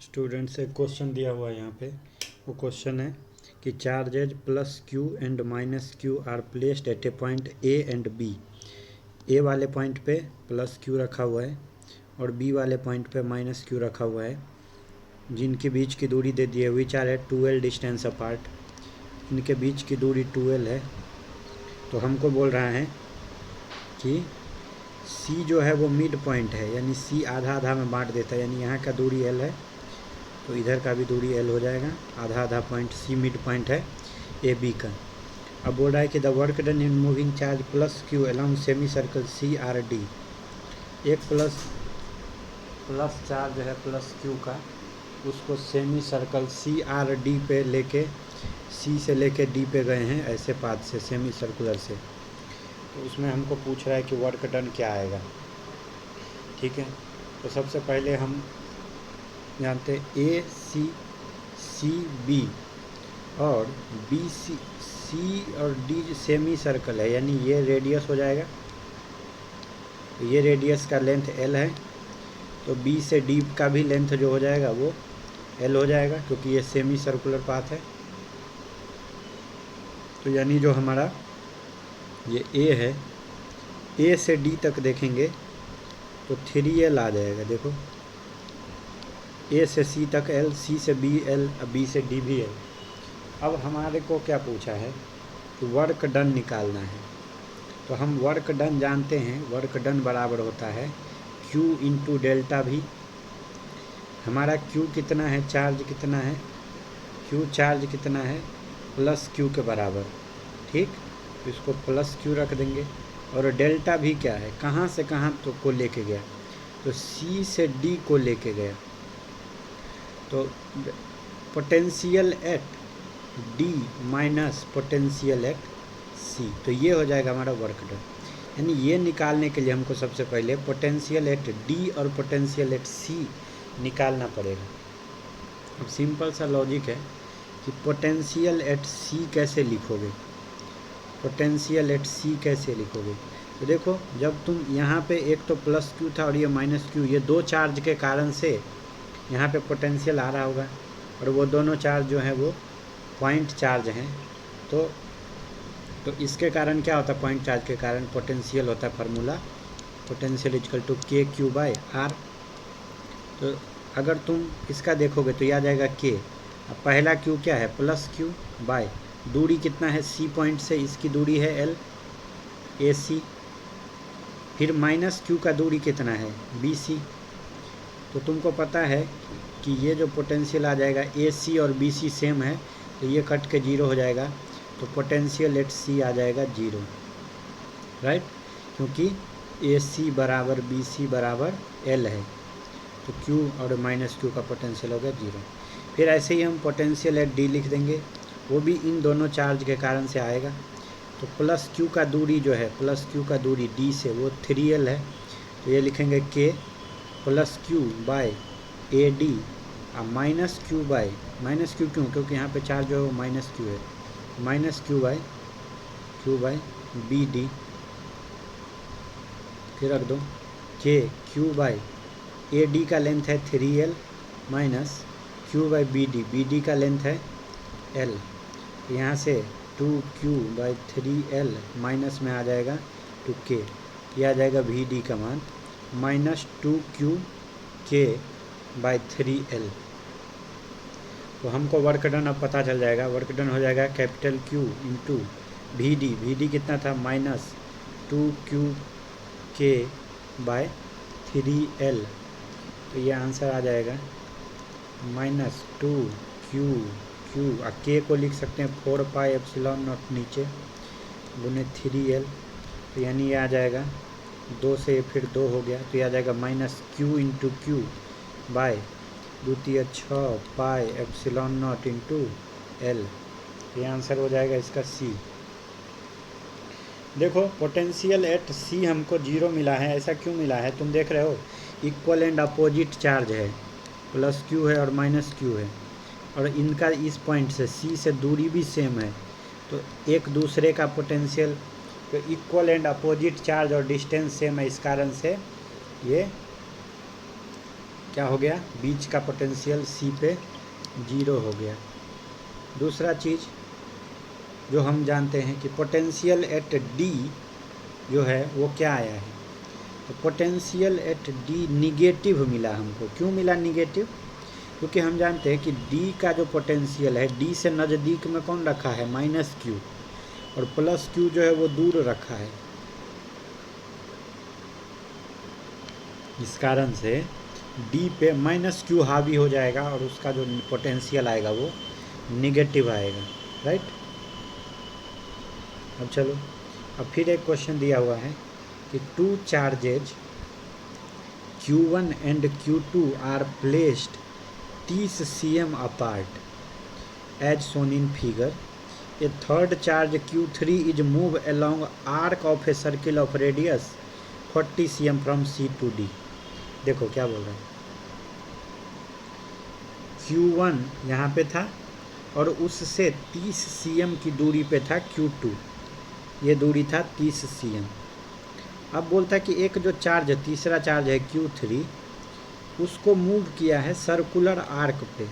Student से question दिया हुआ है यहाँ पे। वो क्वेश्चन है कि charges plus q and minus q are placed at a point A and B. A वाले पॉइंट पे प्लस क्यू रखा हुआ है और बी वाले पॉइंट पे माइनस क्यू रखा हुआ है, जिनके बीच की दूरी दे दी है which are at 12 distance apart. इनके बीच की दूरी 12 है। तो हमको बोल रहा है कि सी जो है वो मिड पॉइंट है, यानी सी आधा आधा में बांट देता है, यानी यहाँ का दूरी एल है तो इधर का भी दूरी एल हो जाएगा। आधा आधा पॉइंट सी मिड पॉइंट है ए बी का। अब बोल रहा है कि the work done in moving charge plus Q along semi circle C R D. एक प्लस चार्ज है प्लस क्यू का, उसको semi circle C R D पे लेके सी से लेके डी पे गए हैं ऐसे पाथ से, सेमी सर्कुलर से। तो उसमें हमको पूछ रहा है कि वर्क डन क्या आएगा। ठीक है, तो सबसे पहले हम जानते ए सी बी और बी सी और डी सेमी सर्कल है, यानी ये रेडियस हो जाएगा। तो ये रेडियस का लेंथ एल है, तो बी से डी का भी लेंथ जो हो जाएगा वो एल हो जाएगा, क्योंकि ये सेमी सर्कुलर पाथ है। तो यानी जो हमारा ये ए है, ए से डी तक देखेंगे तो 3L आ जाएगा। देखो, ए से सी तक एल, सी से बी एल, बी से डी भी एल। अब हमारे को क्या पूछा है कि वर्क डन निकालना है। तो हम वर्क डन जानते हैं, वर्क डन बराबर होता है Q इंटू डेल्टा भी। हमारा Q कितना है, चार्ज कितना है, Q चार्ज कितना है प्लस Q के बराबर। ठीक, तो इसको प्लस Q रख देंगे। और डेल्टा भी क्या है, कहाँ से कहाँ तो को लेके गया, तो C से D को लेके गया। तो potential at D minus potential at C, तो ये हो जाएगा हमारा वर्क डन। यानी ये निकालने के लिए हमको सबसे पहले पोटेंशियल एट D और पोटेंशियल एट C निकालना पड़ेगा। अब सिंपल सा लॉजिक है कि पोटेंशियल एट C कैसे लिखोगे, पोटेंशियल एट C कैसे लिखोगे। तो देखो, जब तुम यहाँ पे एक तो प्लस क्यू था और ये माइनस क्यू, ये दो चार्ज के कारण से यहाँ पे पोटेंशियल आ रहा होगा, और वो दोनों चार्ज जो हैं वो पॉइंट चार्ज हैं। तो इसके कारण क्या होता है, पॉइंट चार्ज के कारण पोटेंशियल होता है फार्मूला पोटेंशियल इक्वल टू के क्यू बाय आर। तो अगर तुम इसका देखोगे तो यह आ जाएगा के। अब पहला क्यू क्या है, प्लस क्यू बाय दूरी कितना है सी पॉइंट से, इसकी दूरी है एल ए सी। फिर माइनस क्यू का दूरी कितना है बी सी। तो तुमको पता है कि ये जो पोटेंशियल आ जाएगा ए सी और बी सी सेम है, तो ये कट के जीरो हो जाएगा। तो पोटेंशियल एट सी आ जाएगा जीरो, राइट, क्योंकि ए सी बराबर बी सी बराबर एल है। तो क्यू और माइनस क्यू का पोटेंशियल हो गया जीरो। फिर ऐसे ही हम पोटेंशियल एट डी लिख देंगे, वो भी इन दोनों चार्ज के कारण से आएगा। तो प्लस क्यू का दूरी जो है, प्लस क्यू का दूरी डी से वो 3L है, तो ये लिखेंगे k plus q by A D और minus q by, minus q क्यों, क्योंकि यहाँ पे चार्ज जो है वो माइनस क्यू है, minus q by B D. फिर रख दो k q by A D का लेंथ है 3L minus q by B D का लेंथ है L। तो यहाँ से 2Q बाई 3L माइनस में आ जाएगा 2K, यह आ जाएगा वी डी का मान माइनस 2QK बाई 3L। तो हमको वर्क डन अब पता चल जाएगा। वर्क डन हो जाएगा capital Q into V D कितना था माइनस 2QK बाय 3L। तो ये आंसर आ जाएगा माइनस 2Q और के को लिख सकते हैं 4 पाई एप्सिलॉन नॉट नीचे गुने 3L। तो यानी ये आ जाएगा 2 से फिर 2 हो गया, तो ये आ जाएगा minus Q into Q by द्वितीय 6 pi epsilon nought into L. ये आंसर हो जाएगा इसका सी। देखो, पोटेंशियल एट सी हमको जीरो मिला है। ऐसा क्यों मिला है, तुम देख रहे हो इक्वल एंड अपोजिट चार्ज है, प्लस क्यू है और माइनस क्यू है, और इनका इस पॉइंट से सी से दूरी भी सेम है। तो एक दूसरे का पोटेंशियल, तो इक्वल एंड अपोजिट चार्ज और डिस्टेंस सेम है, इस कारण से ये क्या हो गया, बीच का पोटेंशियल सी पे 0 हो गया। दूसरा चीज़ जो हम जानते हैं कि पोटेंशियल एट डी जो है वो क्या आया है, तो पोटेंशियल एट डी निगेटिव मिला हमको। क्यों मिला निगेटिव, क्योंकि हम जानते हैं कि डी का जो पोटेंशियल है, डी से नज़दीक में कौन रखा है, -q, और +q जो है वो दूर रखा है। इस कारण से डी पे -q हावी हो जाएगा और उसका जो पोटेंशियल आएगा वो निगेटिव आएगा, राइट। अब चलो, अब फिर एक क्वेश्चन दिया हुआ है कि 2 charges Q1 and Q2 are placed 30 cm apart as shown in figure. A third charge Q3 is moved along arc of a circle of radius 40 cm from C to D. देखो क्या बोल रहा है, Q1 यहाँ पे था और उससे 30 cm की दूरी पे था Q2, ये दूरी था 30 cm। अब बोलता है कि एक जो चार्ज है, तीसरा चार्ज है Q3, उसको मूव किया है सर्कुलर आर्क पे,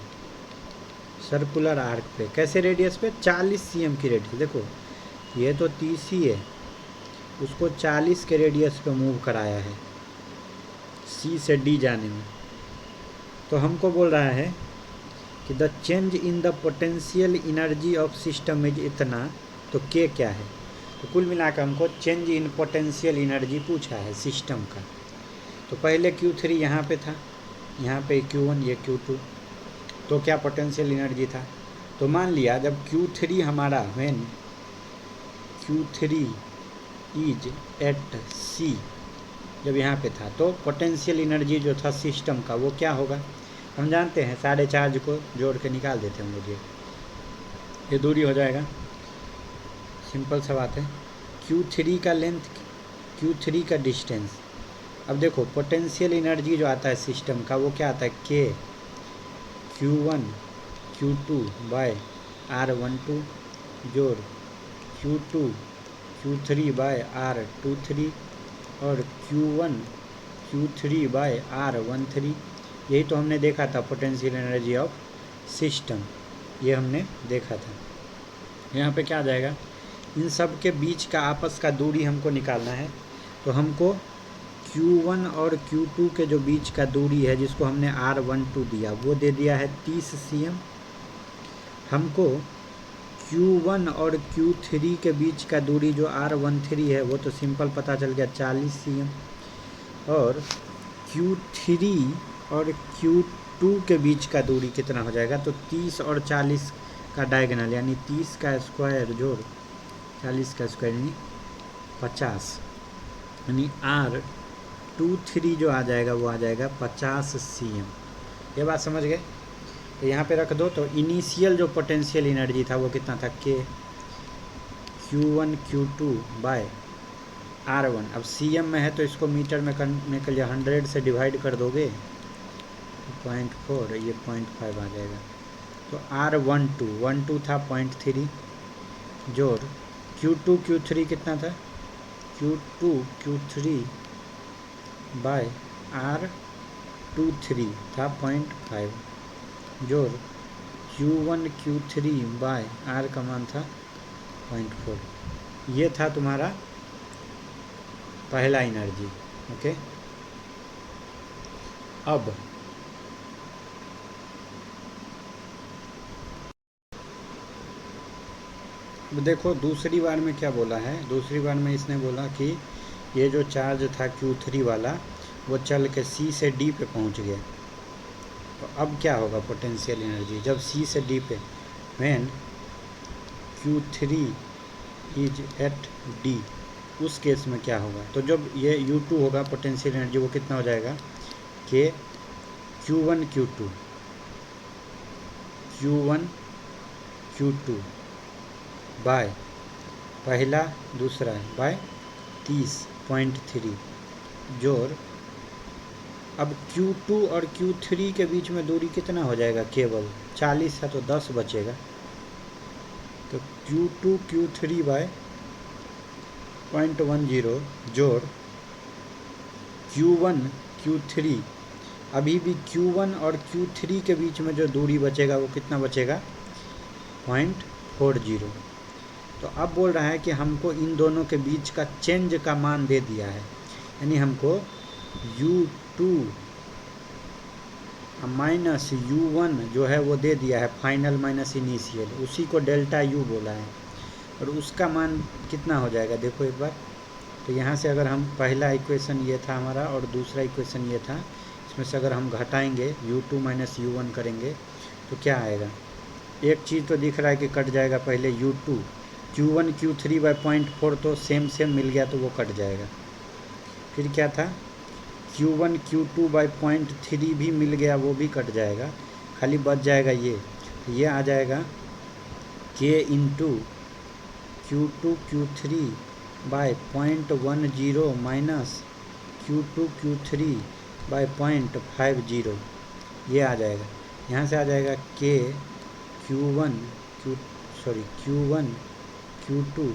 सर्कुलर आर्क पे कैसे रेडियस पे, 40 cm की रेडियस। देखो ये तो 30 ही है, उसको 40 के रेडियस पे मूव कराया है C से D जाने में। तो हमको बोल रहा है कि the change in the potential energy of system is इतना, तो K क्या है। तो कुल मिलाकर हमको चेंज इन पोटेंशियल एनर्जी पूछा है सिस्टम का। तो पहले Q3 यहाँ पे था, यहाँ पे Q1, ये Q2, तो क्या पोटेंशियल एनर्जी था। तो मान लिया जब Q3 हमारा when Q3 is eight C, जब यहाँ पे था, तो पोटेंशियल एनर्जी जो था सिस्टम का वो क्या होगा, हम जानते हैं, सारे चार्ज को जोड़ के निकाल देते हैं हम लोग, ये दूरी हो जाएगा, सिंपल सा बात है। Q3 का लेंथ, Q3 का डिस्टेंस। अब देखो पोटेंशियल एनर्जी जो आता है सिस्टम का वो क्या आता है, K Q1 Q2 bye R12 जोड़ Q2 Q3 बाय R23 और Q1 Q3 बाय R13। यही तो हमने देखा था पोटेंशियल एनर्जी ऑफ सिस्टम, ये हमने देखा था। यहाँ पे क्या आ जाएगा, इन सब के बीच का आपस का दूरी हमको निकालना है। तो हमको Q1 और Q2 के जो बीच का दूरी है, जिसको हमने R12 दिया, वो दे दिया है 30 cm। हमको Q1 और Q3 के बीच का दूरी जो R13 है वो तो सिंपल पता चल गया 40 cm, और Q3 और Q2 के बीच का दूरी कितना हो जाएगा, तो 30 और 40 का डायगोनल यानी 30 का स्क्वायर जोड़ 40 का स्क्वायर यानी 50, यानी R23 जो आ जाएगा वो आ जाएगा 50 cm। ये बात समझ गए। तो यहाँ पे रख दो। तो इनिशियल जो पोटेंशियल एनर्जी था वो कितना था, K Q1 Q2 bye R1। अब cm में है तो इसको मीटर में करने के लिए 100 से डिवाइड कर दोगे, 0.4, ये 0.5 आ जाएगा। तो R12 था 0.3 जोड़ Q2 Q3 कितना था, Q2 Q3 बाय R23 था 0.5 जोड़ Q1 Q3 बाय R का मान था 0.4। ये था तुम्हारा पहला एनर्जी, ओके। अब देखो दूसरी बार में क्या बोला है, दूसरी बार में इसने बोला कि ये जो चार्ज था Q3 वाला वो चल के C से D पे पहुंच गया। तो अब क्या होगा पोटेंशियल एनर्जी जब C से D पे, when Q3 is at D, उस केस में क्या होगा। तो जब ये U2 होगा पोटेंशियल एनर्जी वो कितना हो जाएगा, K Q1 Q2 बाय पहला दूसरा बाय 30.3 जोड़, अब Q2 और Q3 के बीच में दूरी कितना हो जाएगा, केवल 40 है तो 10 बचेगा। तो Q2 Q3 बाय 0.10 जोड़ Q1 Q3 अभी भी Q1 और Q3 के बीच में जो दूरी बचेगा वो कितना बचेगा, 0.40। तो अब बोल रहा है कि हमको इन दोनों के बीच का चेंज का मान दे दिया है, यानी हमको U2 माइनस U1 जो है वो दे दिया है, फाइनल माइनस इनिशियल, उसी को डेल्टा U बोला है। और उसका मान कितना हो जाएगा देखो एक बार। तो यहाँ से अगर हम पहला इक्वेशन ये था हमारा और दूसरा इक्वेशन ये था, इसमें से अगर हम घटाएंगे U2 माइनस U1 करेंगे तो क्या आएगा। एक चीज़ तो दिख रहा है कि कट जाएगा, पहले U2 Q1 Q3 बाई 0.4 तो सेम मिल गया तो वो कट जाएगा। फिर क्या था, Q1 Q2 बाई 0.3 भी मिल गया, वो भी कट जाएगा, खाली बच जाएगा ये आ जाएगा K into Q2 Q3 by 0.10 minus Q2 Q3 by 0.50, ये आ जाएगा। यहाँ से आ जाएगा Q1 Q2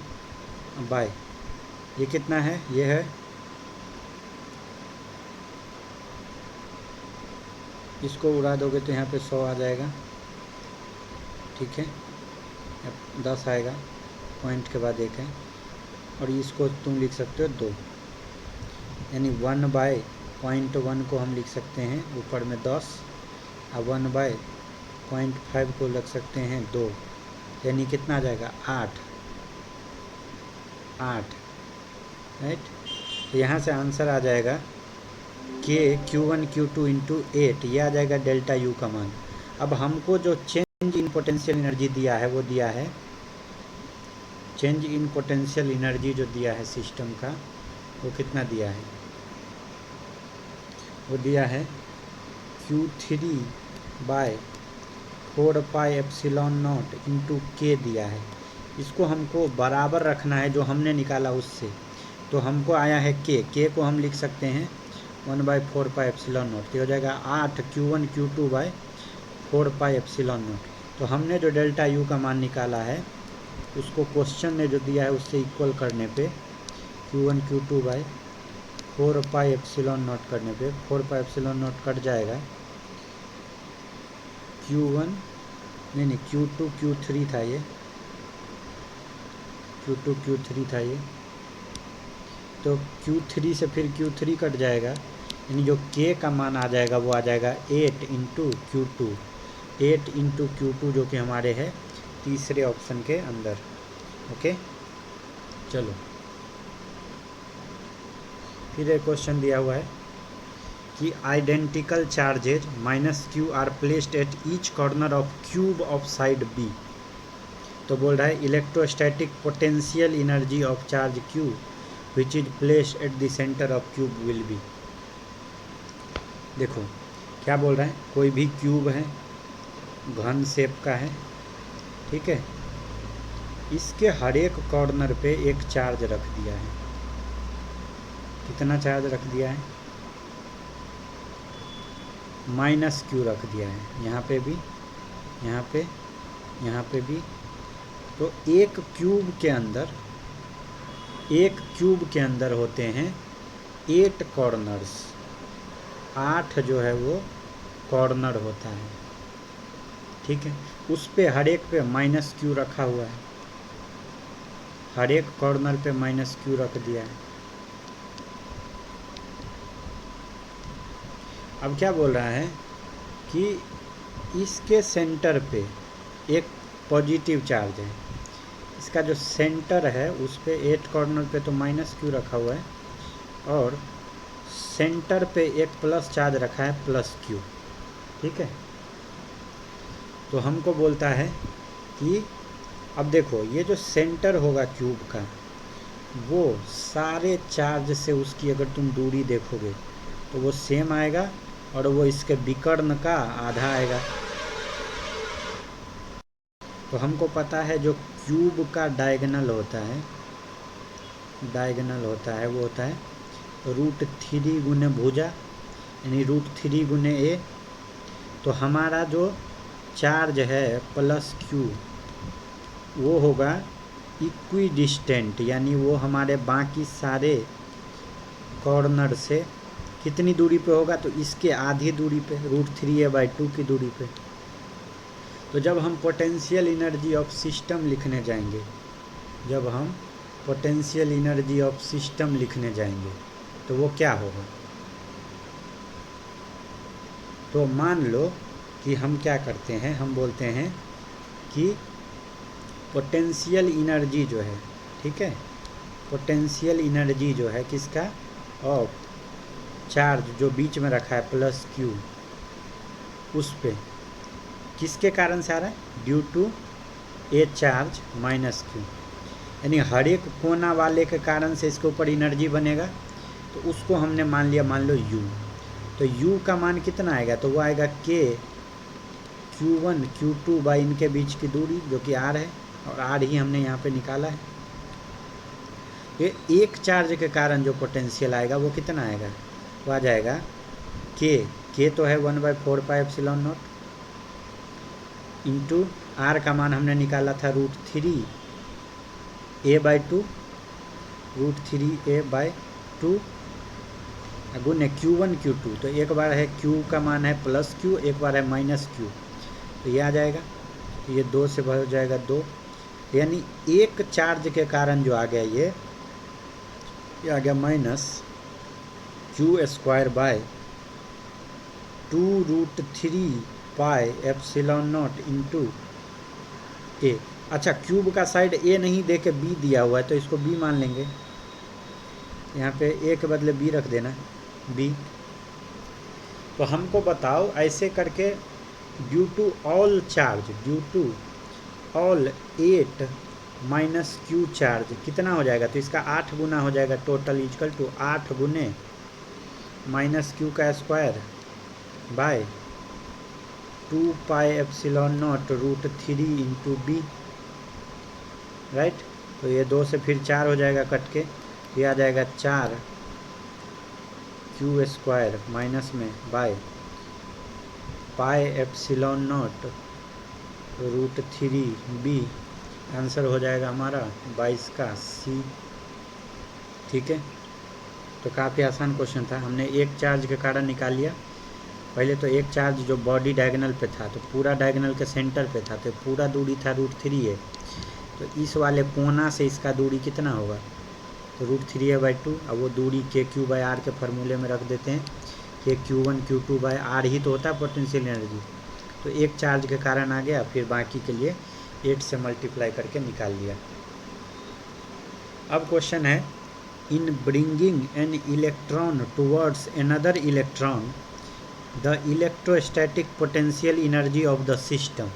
बाई, ये कितना है, ये है, इसको उड़ा दोगे तो यहाँ पे 100 आ जाएगा, ठीक है, 10 आएगा, पॉइंट के बाद एक है, और इसको तुम लिख सकते हो 2, यानी 1 बाई 0.1 को हम लिख सकते हैं ऊपर में 10, और 1 बाई 0.5 को लिख सकते हैं 2, यानी कितना आ जाएगा 8, राइट। तो यहाँ से आंसर आ जाएगा Q1 Q2 इंटू 8, ये आ जाएगा डेल्टा U का मान। अब हमको जो चेंज इन पोटेंशियल एनर्जी दिया है वो दिया है, चेंज इन पोटेंशियल एनर्जी जो दिया है सिस्टम का, वो कितना दिया है, वो दिया है Q3 by 4 pi epsilon nought into K दिया है। इसको हमको बराबर रखना है जो हमने निकाला उससे, तो हमको आया है K को हम लिख सकते हैं 1/4 पाई एप्सिलॉन नॉट, तो हो जाएगा 8 Q1 Q2 by 4 pi epsilon not. तो हमने जो डेल्टा U का मान निकाला है उसको क्वेश्चन ने जो दिया है उससे इक्वल करने पे, Q1 Q2 by 4 pi epsilon not करने पे 4 पाई एप्सिलॉन नॉट कट जाएगा, Q1 नहीं Q2 Q3 था ये, Q2 Q3 था ये, तो Q3 से फिर Q3 कट जाएगा, यानी जो K का मान आ जाएगा वो आ जाएगा 8 इंटू Q2 जो कि हमारे है तीसरे ऑप्शन के अंदर। ओके, चलो फिर एक क्वेश्चन दिया हुआ है कि identical charges -Q are placed at each corner of cube of side B। तो बोल रहा है electrostatic potential energy of charge Q which is placed at the centre of cube will be. देखो क्या बोल रहा है, कोई भी क्यूब है, घन शेप का है, ठीक है, इसके हर एक कॉर्नर पे एक चार्ज रख दिया है। कितना चार्ज रख दिया है, -Q रख दिया है, यहाँ पे भी, यहाँ पे भी। तो एक क्यूब के अंदर होते हैं 8 कॉर्नर्स, 8 जो है वो कॉर्नर होता है, ठीक है। उस पे हर एक पे -Q रखा हुआ है, हर एक कॉर्नर पे -Q रख दिया है। अब क्या बोल रहा है कि इसके सेंटर पे एक पॉजिटिव चार्ज है, इसका जो सेंटर है उस पे 8 कॉर्नर पे तो -Q रखा हुआ है, और सेंटर पे एक प्लस चार्ज रखा है +Q, ठीक है। तो हमको बोलता है कि अब देखो ये जो सेंटर होगा क्यूब का, वो सारे चार्ज से उसकी अगर तुम दूरी देखोगे तो वो सेम आएगा, और वो इसके विकर्ण का आधा आएगा। तो हमको पता है जो क्यूब का डायगोनल होता है वो होता है √3 गुने भुजा, यानी √3 गुने A। तो हमारा जो चार्ज है +Q वो होगा इक्विडिस्टेंट, यानी वो हमारे बाकी सारे कॉर्नर से कितनी दूरी पे होगा, तो इसके आधी दूरी पे, √3a/2 की दूरी पे। तो जब हम पोटेंशियल एनर्जी ऑफ सिस्टम लिखने जाएंगे, जब हम पोटेंशियल एनर्जी ऑफ सिस्टम लिखने जाएंगे तो वो क्या होगा। तो मान लो कि हम क्या करते हैं, हम बोलते हैं कि पोटेंशियल एनर्जी जो है, ठीक है, पोटेंशियल एनर्जी जो है किसका, ऑफ चार्ज जो बीच में रखा है +q, उस पे किसके कारण से आ रहा है, due to a charge -q, यानी हर एक कोना वाले के कारण से इसके ऊपर एनर्जी बनेगा। तो उसको हमने मान लिया, मान लो u। तो u का मान कितना आएगा, तो वो आएगा k q1 q2 बाई इनके बीच की दूरी जो कि r है, और r ही हमने यहाँ पे निकाला है। ये एक चार्ज के कारण जो पोटेंशियल आएगा वो कितना आएगा, वो आ जाएगा k तो है 1/4πε0 इंटू r का मान हमने निकाला था √3a/2, √3a/2 गुने q1 q2। तो एक बार है q का मान है +q, एक बार है -q, तो ये आ जाएगा, तो ये 2 से हो जाएगा 2, यानी एक चार्ज के कारण जो आ गया ये आ गया -q²/2√3πε0 इंटू a। अच्छा, क्यूब का साइड a नहीं दे के b दिया हुआ है, तो इसको b मान लेंगे, यहाँ पे a के बदले b रख देना, b। तो हमको बताओ ऐसे करके due to all charge, due to all 8 -q charge कितना हो जाएगा, तो इसका 8 गुना हो जाएगा टोटल, इक्वल टू 8 गुने -q²/2πε0√3 इंटू b, राइट। तो ये 2 से फिर 4 हो जाएगा कट के, ये आ जाएगा 4 q² माइनस में बाय πε0√3b, आंसर हो जाएगा हमारा 22 का C, ठीक है। तो काफ़ी आसान क्वेश्चन था, हमने एक चार्ज के कारण निकाल लिया। पहले तो एक चार्ज जो बॉडी डायगोनल पे था, तो पूरा डायगोनल के सेंटर पे था, तो पूरा दूरी था √3 है, तो इस वाले कोना से इसका दूरी कितना होगा, तो √3a/2। अब वो दूरी kq/r के फार्मूले में रख देते हैं, kq1 q2/r ही तो होता है पोटेंशियल एनर्जी। तो एक चार्ज के कारण आ गया, फिर बाकी के लिए 8 से मल्टीप्लाई करके निकाल लिया। अब क्वेश्चन है, in bringing an electron towards another electron the electrostatic potential energy of the system.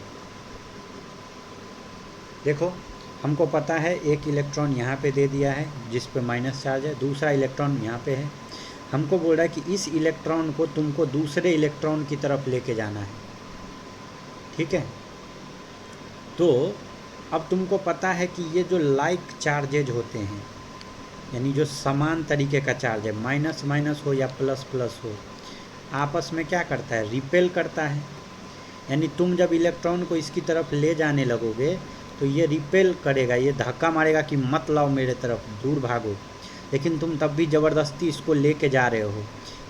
देखो, हमको पता है एक इलेक्ट्रॉन यहाँ पे दे दिया है जिस पे माइनस चार्ज है, दूसरा इलेक्ट्रॉन यहाँ पे है। हमको बोल रहा है कि इस इलेक्ट्रॉन को तुमको दूसरे इलेक्ट्रॉन की तरफ लेके जाना है, ठीक है। तो अब तुमको पता है कि ये जो लाइक चार्जेज होते हैं, यानी जो समान तरीके का चार्ज है, माइनस माइनस हो या प्लस प्लस हो, आपस में क्या करता है, रिपेल करता है। यानी तुम जब इलेक्ट्रॉन को इसकी तरफ ले जाने लगोगे तो ये रिपेल करेगा, ये धक्का मारेगा कि मत लाओ मेरे तरफ, दूर भागो, लेकिन तुम तब भी ज़बरदस्ती इसको लेके जा रहे हो।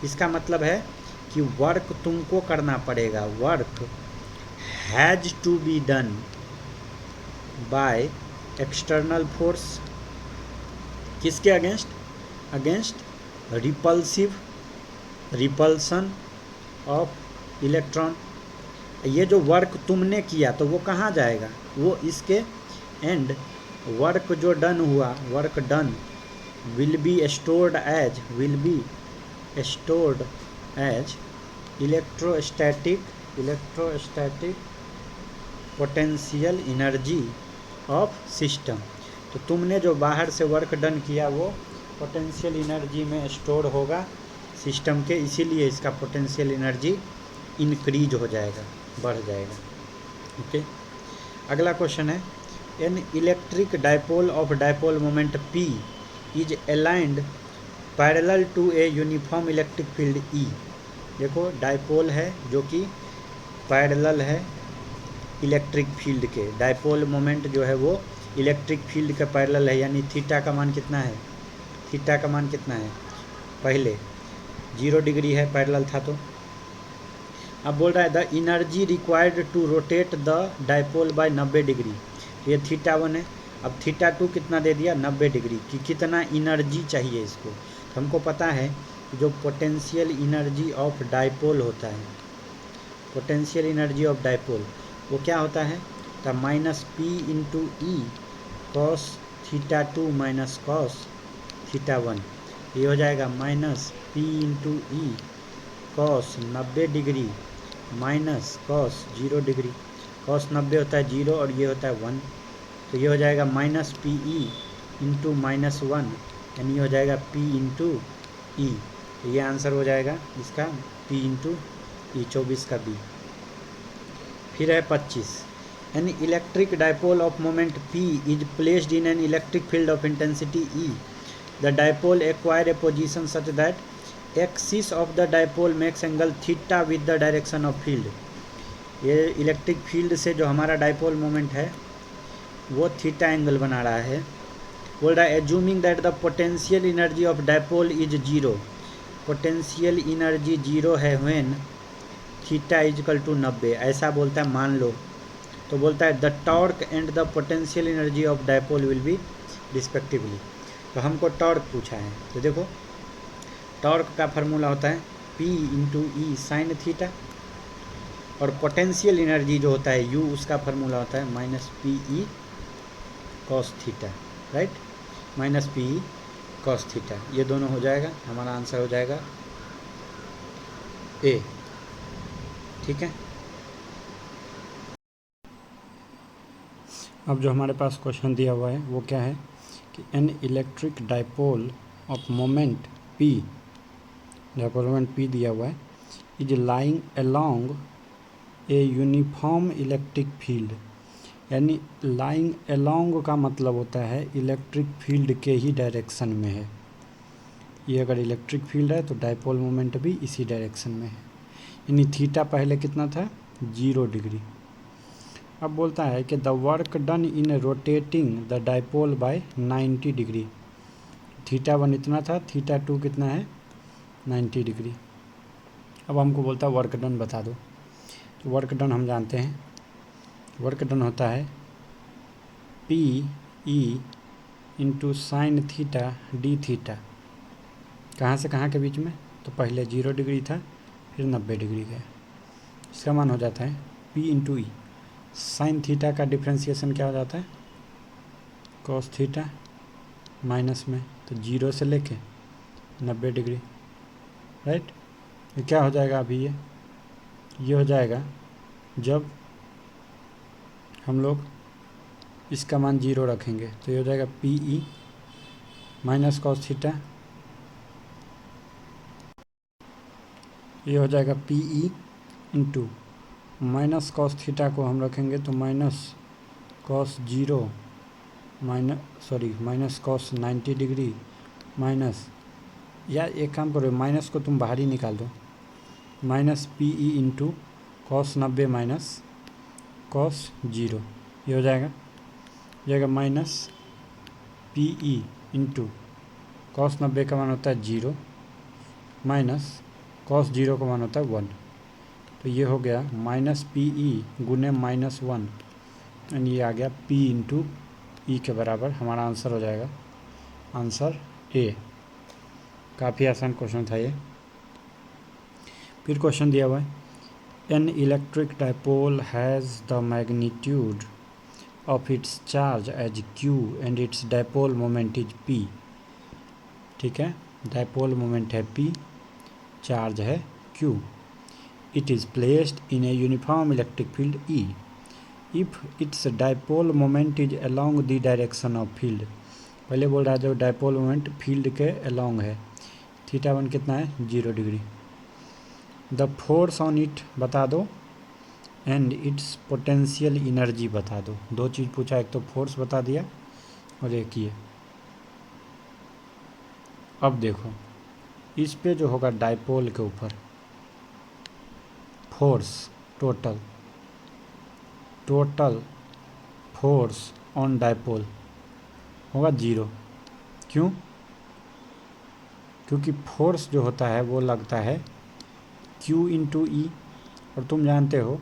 इसका मतलब है कि वर्क तुमको करना पड़ेगा, work has to be done by external force, किसके against, against repulsion of electron. ये जो वर्क तुमने किया तो वो कहाँ जाएगा, वो इसके एंड वर्क जो डन हुआ, work done will be stored as electrostatic potential energy of system. तो तुमने जो बाहर से वर्क डन किया वो पोटेंशियल एनर्जी में स्टोर होगा सिस्टम के, इसीलिए इसका पोटेंशियल एनर्जी इंक्रीज हो जाएगा, बढ़ जाएगा, ओके। अगला क्वेश्चन है, an electric dipole of dipole moment P is aligned parallel to a uniform electric field E। देखो, डायपोल है जो कि पैरेलल है इलेक्ट्रिक फील्ड के, डायपोल मोमेंट जो है वो इलेक्ट्रिक फील्ड के पैरेलल है, यानी थीटा का मान कितना है, थीटा का मान कितना है, पहले 0 डिग्री है, पैरेलल था तो। अब बोल रहा है the energy required to rotate the dipole by 90 degree, ये θ1 है। अब θ2 कितना दे दिया, 90 डिग्री कि कितना इनर्जी चाहिए इसको। तो हमको पता है कि जो पोटेंशियल इनर्जी ऑफ डाइपोल होता है, पोटेंशियल एनर्जी ऑफ डाइपोल वो क्या होता है, तो minus p into E cos θ2 minus cos θ1, ये हो जाएगा minus p into E cos 90 degree minus cos 0 degree. Cos 90 होता है 0 और ये होता है 1, तो ये हो जाएगा minus P E into minus 1, यानी ये हो जाएगा पी इंटू ई। तो ये आंसर हो जाएगा इसका पी इंटू ई, 24 का बी। फिर है 25, N electric dipole of moment P is placed in an electric field of intensity E, the dipole acquire a position such that axis of the dipole makes angle theta with the direction of field. ये electric field से जो हमारा dipole moment है वो theta angle बना रहा है। बोल रहा है assuming that the potential energy of dipole is 0, potential energy 0 है व्हेन थीटा इजकल टू 90, ऐसा बोलता है मान लो। तो बोलता है the torque and the potential energy of dipole will be respectively. तो हमको टॉर्क पूछा है, तो देखो टॉर्क का फार्मूला होता है P इंटू ई साइन थीटा, और पोटेंशियल एनर्जी जो होता है U, उसका फार्मूला होता है minus P E cos theta, right, minus P E cos theta. ये दोनों हो जाएगा, हमारा आंसर हो जाएगा ए। ठीक है, अब जो हमारे पास क्वेश्चन दिया हुआ है वो क्या है कि N electric dipole of moment P, dipole moment P दिया हुआ है, is lying along A uniform electric field, यानी लाइंग अलोंग का मतलब होता है इलेक्ट्रिक फील्ड के ही डायरेक्शन में है। ये अगर इलेक्ट्रिक फील्ड है तो डाइपोल मोमेंट भी इसी डायरेक्शन में है, यानी थीटा पहले कितना था 0 डिग्री। अब बोलता है कि the work done in rotating the dipole by 90 degree, θ1 इतना था, θ2 कितना है 90 डिग्री। अब हमको बोलता है वर्क डन बता दो। तो वर्क डन हम जानते हैं, वर्क डन होता है P E into sine theta D theta, कहाँ से कहाँ के बीच में, तो पहले 0 डिग्री था फिर 90 डिग्री गया, इसका मान हो जाता है पी इंटू ई। साइन थीटा का डिफ्रेंसिएशन क्या हो जाता है कॉस थीटा माइनस में, तो 0 से लेके 90 डिग्री, राइट। ये क्या हो जाएगा अभी, ये हो जाएगा जब हम लोग इसका मान 0 रखेंगे, तो ये हो जाएगा P E minus cos theta, ये हो जाएगा P E into minus cos theta को हम रखेंगे तो minus cos 0 minus cos 90 degree minus, या एक काम करो माइनस को तुम बाहर ही निकाल दो, minus P E into cos 90 minus cos 0, ये हो जाएगा minus P E into cos 90 का मान होता है 0 माइनस कॉस 0 का मान होता है 1, तो ये हो गया माइनस पी ई गुने माइनस 1, एंड ये आ गया P इंटू ई के बराबर। हमारा आंसर हो जाएगा आंसर ए। काफ़ी आसान क्वेश्चन था ये। फिर क्वेश्चन दिया हुआ है an electric dipole has the magnitude of its charge as Q and its dipole moment is P। ठीक है, डाइपोल मोमेंट है P, चार्ज है Q, it is placed in a uniform electric field E if its dipole moment is along the direction of field। पहले बोल रहा है जो dipole moment field के अलोंग है, θ1 कितना है 0 degree. The force on it बता दो एंड इट्स पोटेंशियल इनर्जी बता दो। दो चीज़ पूछा, एक तो फोर्स बता दिया और एक ये। अब देखो इस पे जो होगा डाइपोल के ऊपर force, total force on dipole होगा 0। क्यों? क्योंकि फोर्स जो होता है वो लगता है Q इंटू ई, और तुम जानते हो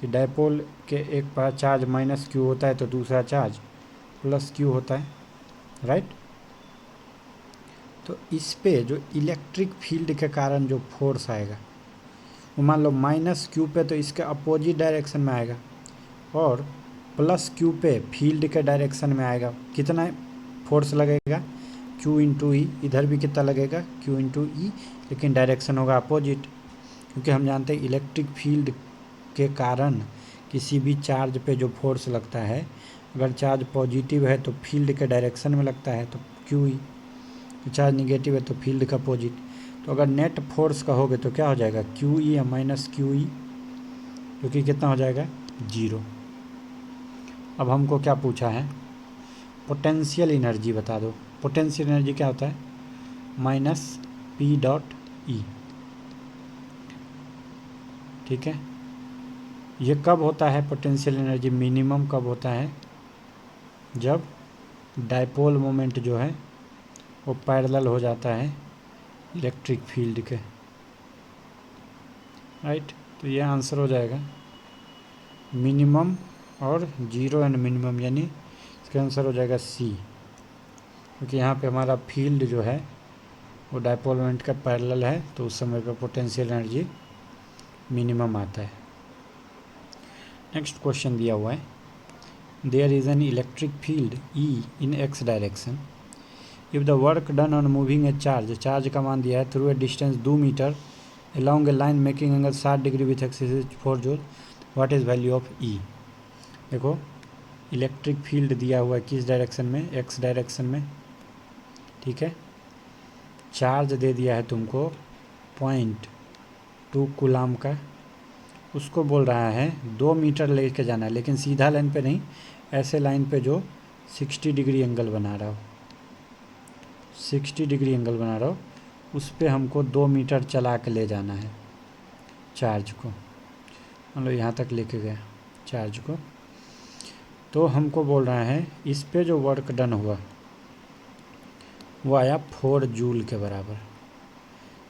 कि डायपोल के एक पास चार्ज माइनस क्यू होता है तो दूसरा चार्ज प्लस क्यू होता है, राइट। तो इस पे जो इलेक्ट्रिक फील्ड के कारण जो फोर्स आएगा वो मान लो माइनस क्यू पे तो इसके अपोजिट डायरेक्शन में आएगा, और प्लस क्यू पे फील्ड के डायरेक्शन में आएगा। कितना फोर्स लगेगा? Q इंटू ई। इधर भी कितना लगेगा? Q इंटू ई, लेकिन डायरेक्शन होगा अपोजिट, क्योंकि हम जानते हैं इलेक्ट्रिक फील्ड के कारण किसी भी चार्ज पे जो फोर्स लगता है, अगर चार्ज पॉजिटिव है तो फील्ड के डायरेक्शन में लगता है तो क्यू ई, चार्ज निगेटिव है तो फील्ड का अपोजिट। तो अगर नेट फोर्स कहोगे तो क्या हो जाएगा? क्यू ई या माइनस क्यू ई, जो कि कितना हो जाएगा? 0। अब हमको क्या पूछा है? पोटेंशियल एनर्जी बता दो। पोटेंशियल एनर्जी क्या होता है? माइनस पी डॉट ई, ठीक है। ये कब होता है पोटेंशियल एनर्जी मिनिमम? कब होता है? जब डायपोल मोमेंट जो है वो पैरेलल हो जाता है इलेक्ट्रिक फील्ड के, राइट। तो ये आंसर हो जाएगा मिनिमम और 0 एंड मिनिमम, यानी इसका आंसर हो जाएगा सी, क्योंकि यहाँ पे हमारा फील्ड जो है वो डायपोल मोमेंट का पैरेलल है, तो उस समय पे पोटेंशियल एनर्जी मिनिमम आता है। नेक्स्ट क्वेश्चन दिया हुआ है, there is an electric field E in X direction if the work done on moving a charge, charge का मान दिया है through a distance 2 metre along a line making angle 60 degree with axis 4 joule, what is value of E. देखो electric field दिया हुआ है किस direction में? एक्स डायरेक्शन में, ठीक है। चार्ज दे दिया है तुमको 0.2 कूलाम का, उसको बोल रहा है 2 मीटर लेके जाना है, लेकिन सीधा लाइन पे नहीं, ऐसे लाइन पे जो 60 डिग्री एंगल बना रहा हो, 60 डिग्री एंगल बना रहा हो, उस पर हमको 2 मीटर चला के ले जाना है चार्ज को। मतलब यहाँ तक लेके गया चार्ज को, तो हमको बोल रहा है इस पे जो वर्क डन हुआ वो आया 4 जूल के बराबर।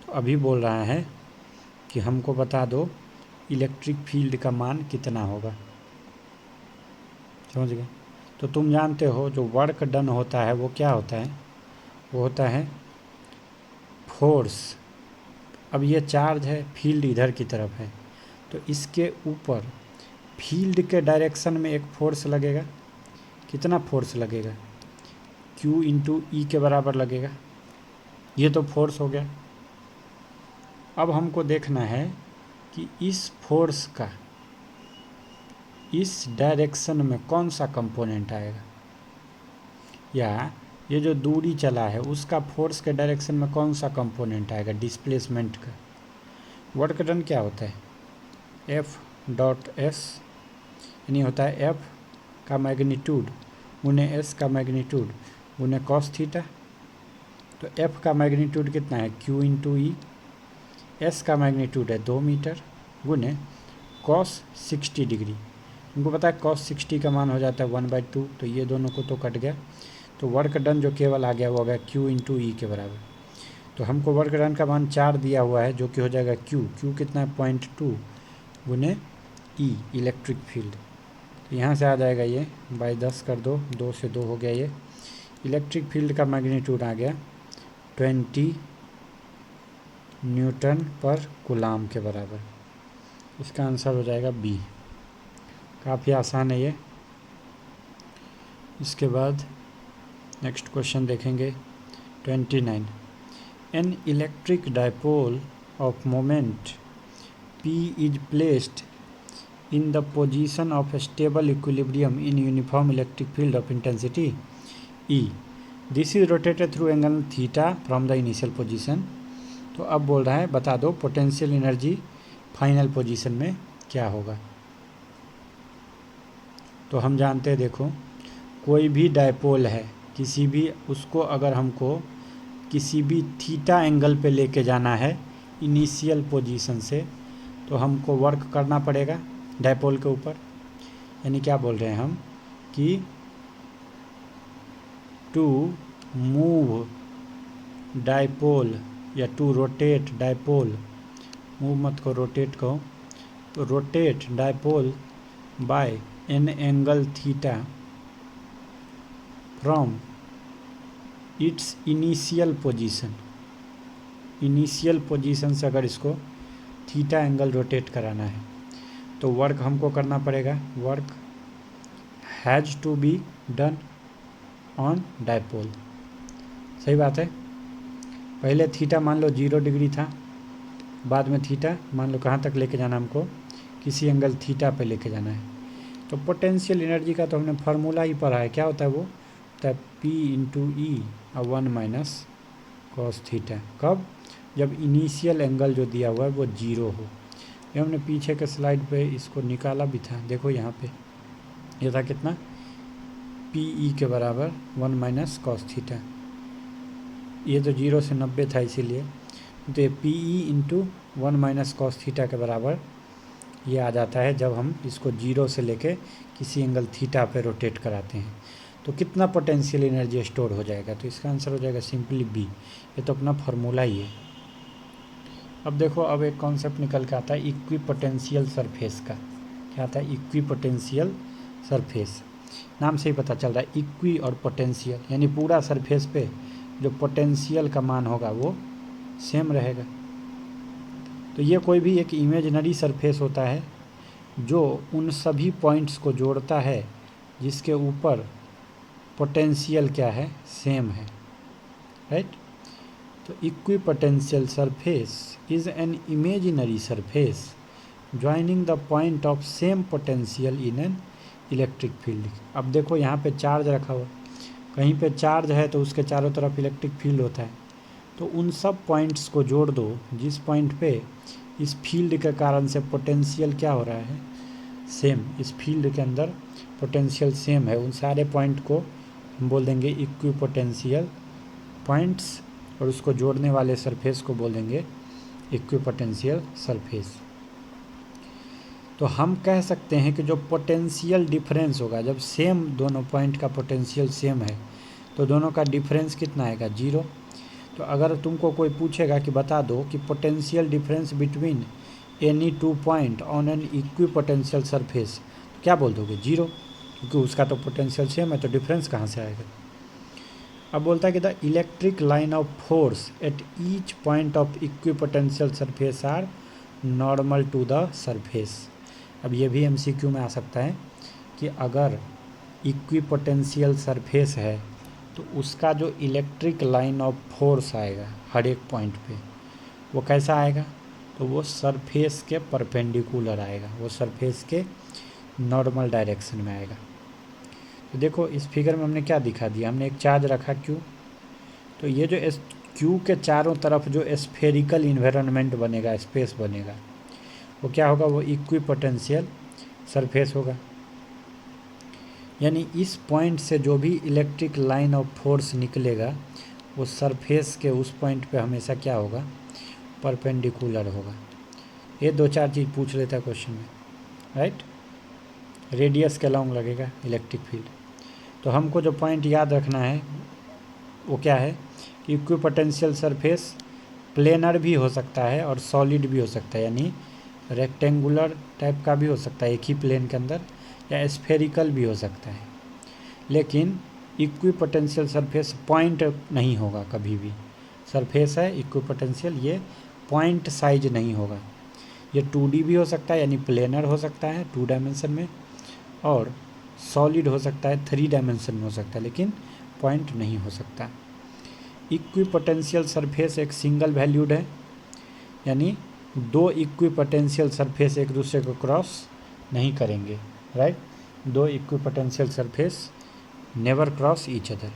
तो अभी बोल रहा है कि हमको बता दो इलेक्ट्रिक फील्ड का मान कितना होगा, समझ गए। तो तुम जानते हो जो वर्क डन होता है वो क्या होता है? वो होता है फोर्स। अब ये चार्ज है, फील्ड इधर की तरफ है, तो इसके ऊपर फील्ड के डायरेक्शन में एक फोर्स लगेगा। कितना फोर्स लगेगा? Q इंटू ई के बराबर लगेगा। ये तो फोर्स हो गया। अब हमको देखना है कि इस फोर्स का इस डायरेक्शन में कौन सा कंपोनेंट आएगा, या ये जो दूरी चला है उसका फोर्स के डायरेक्शन में कौन सा कंपोनेंट आएगा डिस्प्लेसमेंट का। वर्क डन क्या होता है? F डॉट एस, यानी होता है F का मैग्नीट्यूड गुने S का मैग्नीट्यूड गुने कॉस थीटा। तो F का मैग्नीट्यूड कितना है? Q इंटू ई। S का मैग्नीट्यूड है 2 मीटर गुने कॉस 60 डिग्री। उनको पता है कॉस 60 का मान हो जाता है 1/2, तो ये दोनों को तो कट गया, तो वर्क डन जो केवल आ गया वो आ गया Q इंटू ई के बराबर। तो हमको वर्क डन का मान 4 दिया हुआ है, जो कि हो जाएगा Q कितना है? 0.2 गुने ई इलेक्ट्रिक फील्ड। तो यहाँ से आ जाएगा ये बाई 10 कर दो, 2 से 2 हो गया। ये इलेक्ट्रिक फील्ड का मैग्नीट्यूड आ गया 20 न्यूटन पर कूलाम के बराबर। इसका आंसर हो जाएगा बी। काफ़ी आसान है ये। इसके बाद नेक्स्ट क्वेश्चन देखेंगे 29। N electric dipole of moment P is placed in the position of stable equilibrium in uniform electric field of intensity E. This is rotated through angle theta from the initial position. तो अब बोल रहा है बता दो potential energy final position में क्या होगा। तो हम जानते हैं, देखो कोई भी डायपोल है किसी भी, उसको अगर हमको किसी भी थीटा एंगल पे लेके जाना है इनिशियल पोजीशन से, तो हमको वर्क करना पड़ेगा डायपोल के ऊपर। यानी क्या बोल रहे हैं हम कि टू मूव डाइपोल या टू रोटेट डाइपोल, मूव मत कहो रोटेट कहो, तो rotate dipole by an angle theta from its initial position, initial position से अगर इसको थीटा एंगल रोटेट कराना है तो वर्क हमको करना पड़ेगा, work has to be done on dipole. सही बात है। पहले थीटा मान लो 0 डिग्री था, बाद में थीटा मान लो कहाँ तक लेके जाना हमको, किसी एंगल थीटा पे लेके जाना है। तो पोटेंशियल एनर्जी का तो हमने फार्मूला ही पढ़ा है, क्या होता है वो, होता है P इंटू ई और 1 माइनस कॉस थीटा। कब, जब इनिशियल एंगल जो दिया हुआ है वो 0 हो। ये हमने पीछे के स्लाइड पे इसको निकाला भी था, देखो यहाँ पे ये था कितना, पी ई के बराबर 1 माइनस कॉस थीटा। ये तो 0 से 90 था इसीलिए, तो ये P E into 1 minus cos theta के बराबर ये आ जाता है जब हम इसको 0 से लेके किसी एंगल थीटा पे रोटेट कराते हैं। तो कितना पोटेंशियल एनर्जी स्टोर हो जाएगा, तो इसका आंसर हो जाएगा सिंपली बी। ये तो अपना फार्मूला ही है। अब देखो, अब एक कॉन्सेप्ट निकल के आता है इक्वी पोटेंशियल सरफेस का। क्या आता है, इक्वी पोटेंशियल सरफेस, नाम से ही पता चल रहा है इक्वी और पोटेंशियल, यानी पूरा सरफेस पे जो पोटेंशियल का मान होगा वो सेम रहेगा। तो ये कोई भी एक इमेजिनरी सरफेस होता है जो उन सभी पॉइंट्स को जोड़ता है जिसके ऊपर पोटेंशियल क्या है, सेम है, राइट। तो equi potential surface is an imaginary surface joining the point of same potential in an electric field. अब देखो यहाँ पे चार्ज रखा हुआ, कहीं पे चार्ज है तो उसके चारों तरफ इलेक्ट्रिक फील्ड होता है। तो उन सब पॉइंट्स को जोड़ दो जिस पॉइंट पे इस फील्ड के कारण से पोटेंशियल क्या हो रहा है, सेम, इस फील्ड के अंदर पोटेंशियल सेम है, उन सारे पॉइंट को हम बोल देंगे इक्वी पोटेंशियल पॉइंट्स, और उसको जोड़ने वाले सरफेस को बोल देंगे इक्वी पोटेंशियल सरफेस। तो हम कह सकते हैं कि जो पोटेंशियल डिफरेंस होगा, जब सेम दोनों पॉइंट का पोटेंशियल सेम है तो दोनों का डिफरेंस कितना आएगा, 0। तो अगर तुमको कोई पूछेगा कि बता दो कि potential difference between any two point on an equi potential surface, तो क्या बोल दोगे, 0, क्योंकि उसका तो पोटेंशियल सेम है, तो डिफरेंस कहाँ से आएगा। अब बोलता है कि the electric line of force at each point of equipotential surface are normal to the surface. अब ये भी MCQ में आ सकता है कि अगर इक्वी पोटेंशियल सरफेस है तो उसका जो इलेक्ट्रिक लाइन ऑफ फोर्स आएगा हर एक पॉइंट पे, वो कैसा आएगा, तो वो सरफेस के परपेंडिकुलर आएगा, वो सरफेस के नॉर्मल डायरेक्शन में आएगा। तो देखो इस फिगर में हमने क्या दिखा दिया, हमने एक चार्ज रखा Q, तो ये जो Q के चारों तरफ जो स्फेरिकल इन्वायरमेंट बनेगा, स्पेस बनेगा, वो क्या होगा, वो इक्वी पोटेंशियल सरफेस होगा। यानी इस पॉइंट से जो भी इलेक्ट्रिक लाइन ऑफ फोर्स निकलेगा वो सरफेस के उस पॉइंट पे हमेशा क्या होगा, परपेंडिकुलर होगा। ये 2-4 चीज़ पूछ लेता है क्वेश्चन में, राइट। रेडियस के अलॉन्ग लगेगा इलेक्ट्रिक फील्ड। तो हमको जो पॉइंट याद रखना है वो क्या है कि इक्वी पोटेंशियल सरफेस प्लेनर भी हो सकता है और सॉलिड भी हो सकता है, यानी रेक्टेंगुलर टाइप का भी हो सकता है एक ही प्लेन के अंदर, या स्फेरिकल भी हो सकता है। लेकिन इक्वी पोटेंशियल सरफेस पॉइंट नहीं होगा कभी भी, सरफेस है इक्वी पोटेंशियल, ये पॉइंट साइज नहीं होगा। ये 2D भी हो सकता है, यानी प्लेनर हो सकता है 2 डायमेंशन में, और सॉलिड हो सकता है 3 डायमेंशन में हो सकता है, लेकिन पॉइंट नहीं हो सकता। इक्वी पोटेंशियल सरफेस एक सिंगल वैल्यूड है, यानी 2 इक्वी पोटेंशियल सरफेस एक दूसरे को क्रॉस नहीं करेंगे, right. 2 equi potential surface never cross each other.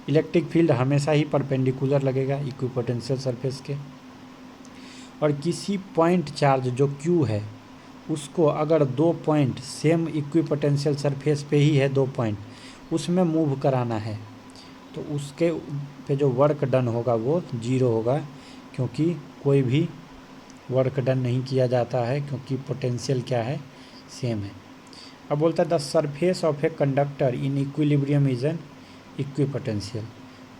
Electric field हमेशा ही परपेंडिकुलर लगेगा इक्वी पोटेंशियल सरफेस के, और किसी पॉइंट चार्ज जो Q है उसको अगर 2 point same equi potential surface पे ही है, 2 पॉइंट उसमें मूव कराना है, तो उसके पे जो वर्क डन होगा वो 0 होगा, क्योंकि कोई भी वर्क डन नहीं किया जाता है, क्योंकि पोटेंशियल क्या है, सेम है। अब बोलता है the surface of a conductor in equilibrium is an equi potential.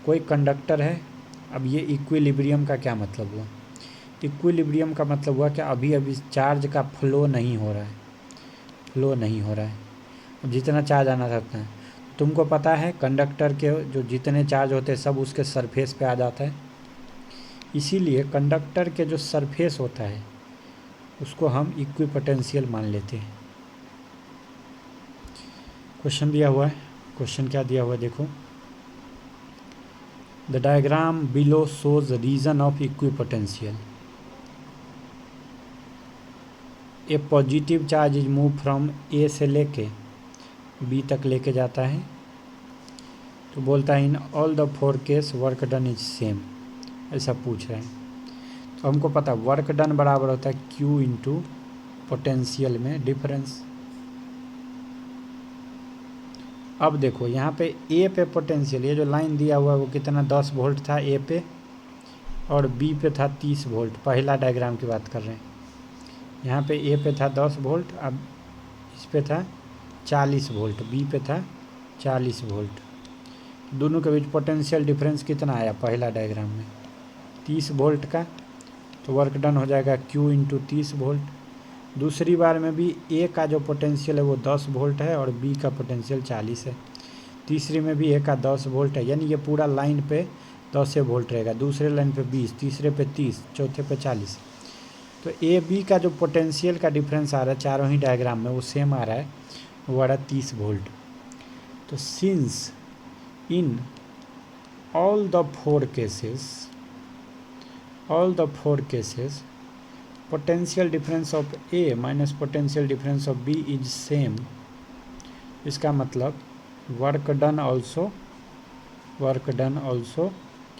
कोई कंडक्टर है अब ये इक्विलिब्रियम का क्या मतलब हुआ? इक्विलिब्रियम का मतलब हुआ कि अभी अभी चार्ज का फ्लो नहीं हो रहा है, फ्लो नहीं हो रहा है। अब जितना चार्ज आना था उतना है। तुमको पता है कंडक्टर के जो जितने चार्ज होते हैं सब उसके सरफेस पे आ जाता है, इसीलिए कंडक्टर के जो सरफेस होता है उसको हम इक्विपोटेंशियल मान लेते हैं। क्वेश्चन दिया हुआ है, क्वेश्चन क्या दिया हुआ है देखो, the diagram below shows region of equipotential. A positive charge is move from A से लेके बी तक लेके जाता है, तो बोलता है इन all the 4 case work done is same, ऐसा पूछ रहे हैं। तो हमको पता वर्क डन बराबर होता है Q इंटू पोटेंशियल में डिफरेंस। अब देखो यहाँ पे ए पे पोटेंशियल, ये जो लाइन दिया हुआ है वो कितना 10 वोल्ट था ए पे, और बी पे था 30 वोल्ट। पहला डायग्राम की बात कर रहे हैं। यहाँ पे ए पे था 10 वोल्ट, अब इस पे था 40 वोल्ट, बी पे था 40 वोल्ट। दोनों के बीच पोटेंशियल डिफरेंस कितना आया पहला डायग्राम में? 30 वोल्ट का। तो वर्क डन हो जाएगा Q इंटू 30 वोल्ट। दूसरी बार में भी ए का जो पोटेंशियल है वो 10 वोल्ट है और बी का पोटेंशियल 40 है। तीसरी में भी ए का 10 वोल्ट है, यानी ये पूरा लाइन पे 10 वोल्ट रहेगा। दूसरे लाइन पे 20, तीसरे पे 30, चौथे पे 40। तो ए बी का जो पोटेंशियल का डिफरेंस आ रहा है चारों ही डायग्राम में वो सेम आ रहा है, वो आ रहा है 30 वोल्ट। तो since in all the four cases potential difference of A minus potential difference of B is same, इसका मतलब वर्क डन ऑल्सो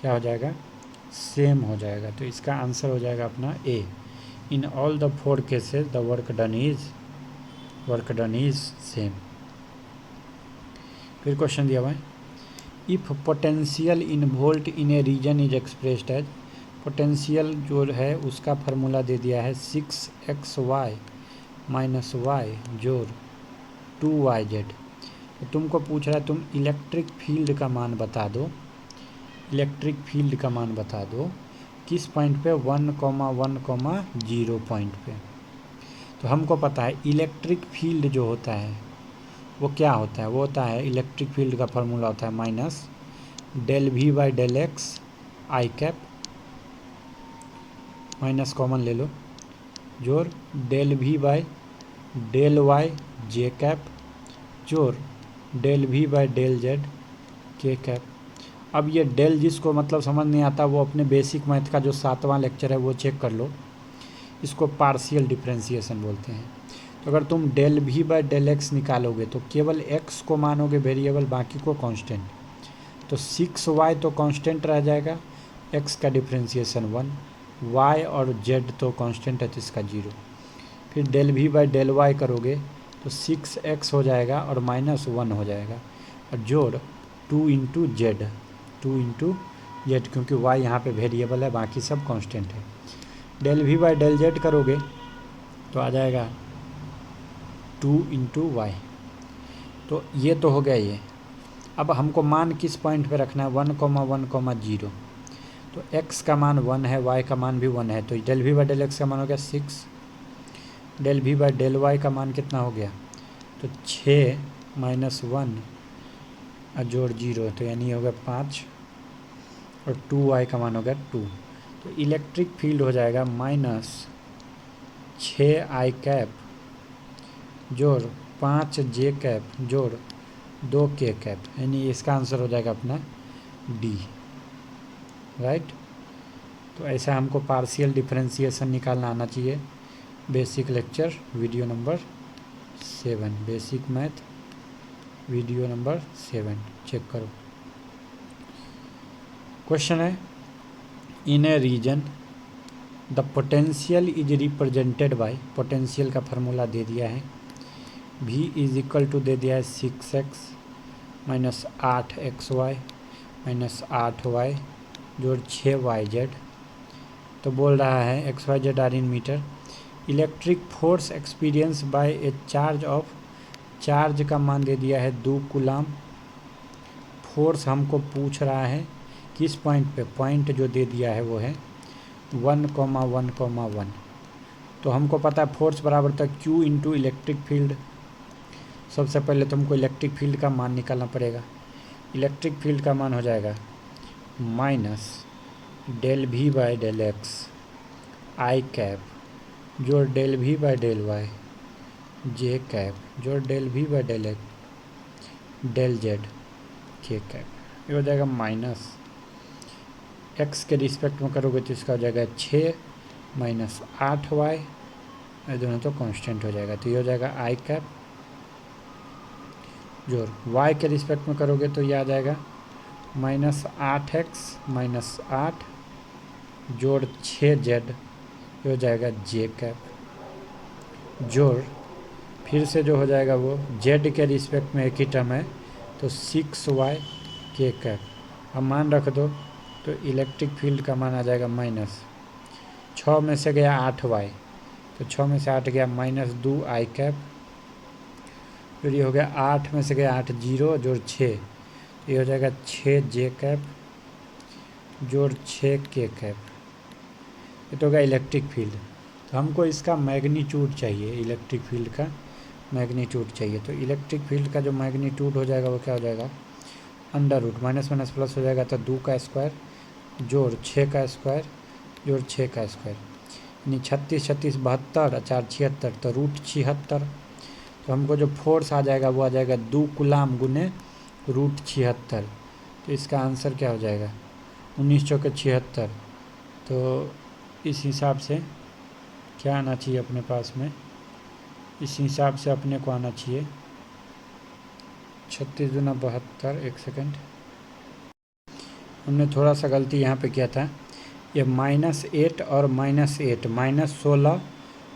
क्या हो जाएगा? सेम हो जाएगा। तो इसका आंसर हो जाएगा अपना A, in all the 4 cases the work done is same. फिर क्वेश्चन दिया हुआ है, if potential in volt in a region is expressed as, potential जो है उसका फार्मूला दे दिया है 6xy माइनस वाई जोड़ 2yz। तो तुमको पूछ रहा है तुम इलेक्ट्रिक फील्ड का मान बता दो, इलेक्ट्रिक फील्ड का मान बता दो किस पॉइंट पे? 1,1,0 पॉइंट पे। तो हमको पता है इलेक्ट्रिक फील्ड जो होता है वो क्या होता है? वो होता है इलेक्ट्रिक फील्ड का फार्मूला होता है minus del V by del X I cap, minus common ले लो, जोड़ del V by del Y J cap, जोड़ del V by del Z k cap. अब ये डेल जिसको मतलब समझ नहीं आता वो अपने बेसिक मैथ का जो 7वां लेक्चर है वो चेक कर लो, इसको पार्शियल डिफरेंशिएशन बोलते हैं। तो अगर तुम del V by del X निकालोगे तो केवल एक्स को मानोगे वेरिएबल, बाकी को कांस्टेंट। तो 6y तो कांस्टेंट रह जाएगा, एक्स का डिफरेंशिएशन 1, y और z तो कांस्टेंट है तो इसका 0। फिर del V by del Y करोगे तो 6x हो जाएगा और माइनस 1 हो जाएगा, और जोड़ 2 इंटू जेड क्योंकि y यहाँ पे वेरिएबल है, बाकी सब कांस्टेंट है। Del V by del Z करोगे तो आ जाएगा 2 इंटू वाई। तो ये तो हो गया ये। अब हमको मान किस पॉइंट पे रखना है? 1,1,0। तो x का मान 1 है, y का मान भी 1 है, तो del V by del X का मान हो गया 6, del V by del Y का मान कितना हो गया? तो 6 माइनस 1 और जोड़ 0, तो यानी हो गया 5, और 2y का मान हो गया 2। तो इलेक्ट्रिक फील्ड हो जाएगा माइनस 6i कैप जोड़ 5j कैप जोड़ 2k कैप, यानी इसका आंसर हो जाएगा अपना डी, राइट। तो ऐसा हमको पार्शियल डिफरेंशिएशन निकालना आना चाहिए। Basic lecture video number 7, basic math video number 7 check करो। क्वेश्चन है, in a region the potential is represented by, potential का फार्मूला दे दिया है, v इज इक्वल टू दे दिया है 6x minus 8xy minus 8y जोड़ 6yz। तो बोल रहा है xyz are in metre, electric force experience by a charge of, charge का मान दे दिया है 2 कूलाम, फोर्स हमको पूछ रहा है किस पॉइंट पे? पॉइंट जो दे दिया है वो है 1,1,1। तो हमको पता है फोर्स बराबर था Q इंटू इलेक्ट्रिक फील्ड। सबसे पहले तुमको इलेक्ट्रिक फील्ड का मान निकालना पड़ेगा। इलेक्ट्रिक फील्ड का मान हो जाएगा minus del V by del X I cap जोड़ del V by del Y J cap जोड़ del V by del X del Z k cap. ये हो जाएगा माइनस एक्स के रिस्पेक्ट में करोगे तो इसका हो जाएगा 6 माइनस 8y, ये दोनों तो कांस्टेंट हो जाएगा। तो ये हो जाएगा आई कैप जोड़ y के रिस्पेक्ट में करोगे तो ये आ जाएगा माइनस 8x माइनस 8 जोड़ 6z, ये हो जाएगा जे कैप जोड़ फिर से जो हो जाएगा वो z के रिस्पेक्ट में एक ही टर्म है तो 6y के कैप। अब मान रख दो तो इलेक्ट्रिक फील्ड का मान आ जाएगा माइनस 6 में से गया 8y, तो 6 में से 8 गया माइनस 2 आई कैप। फिर ये हो गया 8 में से गया 8 0 जोड़ 6, ये हो जाएगा 6 जे कैप जोड़ 6 के कैप। ये तो हो गया इलेक्ट्रिक फील्ड। तो हमको इसका मैग्नीट्यूड चाहिए, इलेक्ट्रिक फील्ड का मैग्नीट्यूड चाहिए। तो इलेक्ट्रिक फील्ड का जो मैग्नीट्यूड हो जाएगा वो क्या हो जाएगा? Under root minus minus plus हो जाएगा तो 2 का स्क्वायर जोड़ 6 का स्क्वायर जोड़ 6 का स्क्वायर, यानी 36 36 72 4 76, तो रूट 76। तो हमको जो फोर्स आ जाएगा वो आ जाएगा 2 कूलाम गुने रूट 76। तो इसका आंसर क्या हो जाएगा? 19 चौके 76। तो इस हिसाब से क्या आना चाहिए अपने पास में? इस हिसाब से अपने को आना चाहिए 36 दूना 72। एक सेकेंड, हमने थोड़ा सा गलती यहाँ पे किया था। ये -8 और -8 -16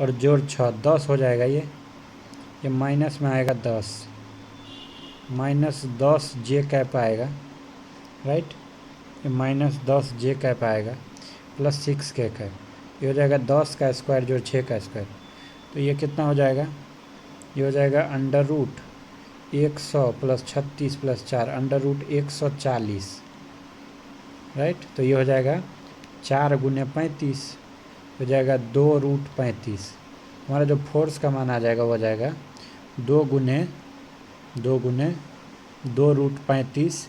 और जोड़ 6 10 हो जाएगा। ये माइनस में आएगा 10 -10 जे कैप आएगा, राइट। ये -10 जे कैप आएगा प्लस 6 के कैप, ये हो जाएगा 10 का स्क्वायर जोड़ 6 का स्क्वायर। तो ये कितना हो जाएगा? ये हो जाएगा under root 100 plus 36 plus 4 under root 140, right. तो ये हो जाएगा 4 गुने 35, हो जाएगा 2 रूट 35। हमारा जो फोर्स का मान आ जाएगा वो हो जाएगा 2 गुने 2 रूट 35,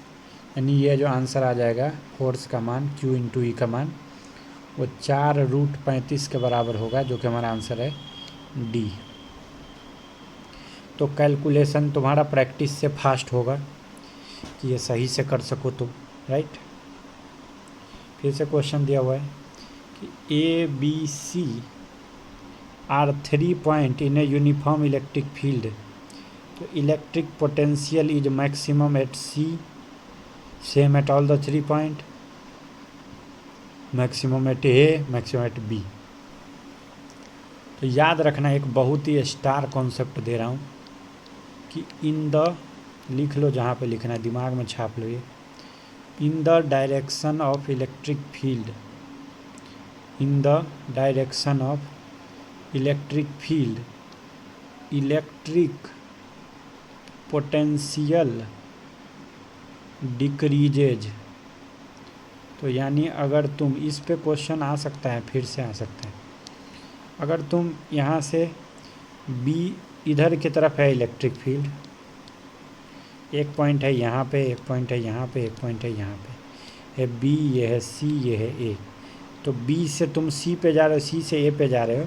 यानी ये जो आंसर आ जाएगा फोर्स का मान Q इंटू ई का मान वो 4 रूट 35 के बराबर होगा, जो कि हमारा आंसर है डी। तो कैलकुलेशन तुम्हारा प्रैक्टिस से फास्ट होगा कि ये सही से कर सको तुम, राइट। फिर से क्वेश्चन दिया हुआ है कि A B C are 3 point in a uniform electric field. तो electric potential is maximum at C, same at all the 3 point, maximum at A, maximum at B. तो याद रखना, एक बहुत ही स्टार कॉन्सेप्ट दे रहा हूँ कि इन द, लिख लो जहाँ पे लिखना है, दिमाग में छाप लो ये, in the direction of electric field, in the direction of electric field electric potential decreases. तो यानी अगर तुम इस पे क्वेश्चन आ सकता है, फिर से आ सकता है, अगर तुम यहाँ से बी इधर की तरफ है इलेक्ट्रिक फील्ड, एक पॉइंट है यहाँ पे, एक पॉइंट है यहाँ पे, एक पॉइंट है यहाँ पे, है बी, ये है सी, ये है ए। तो बी से तुम सी पे जा रहे हो, सी से ए पे जा रहे हो,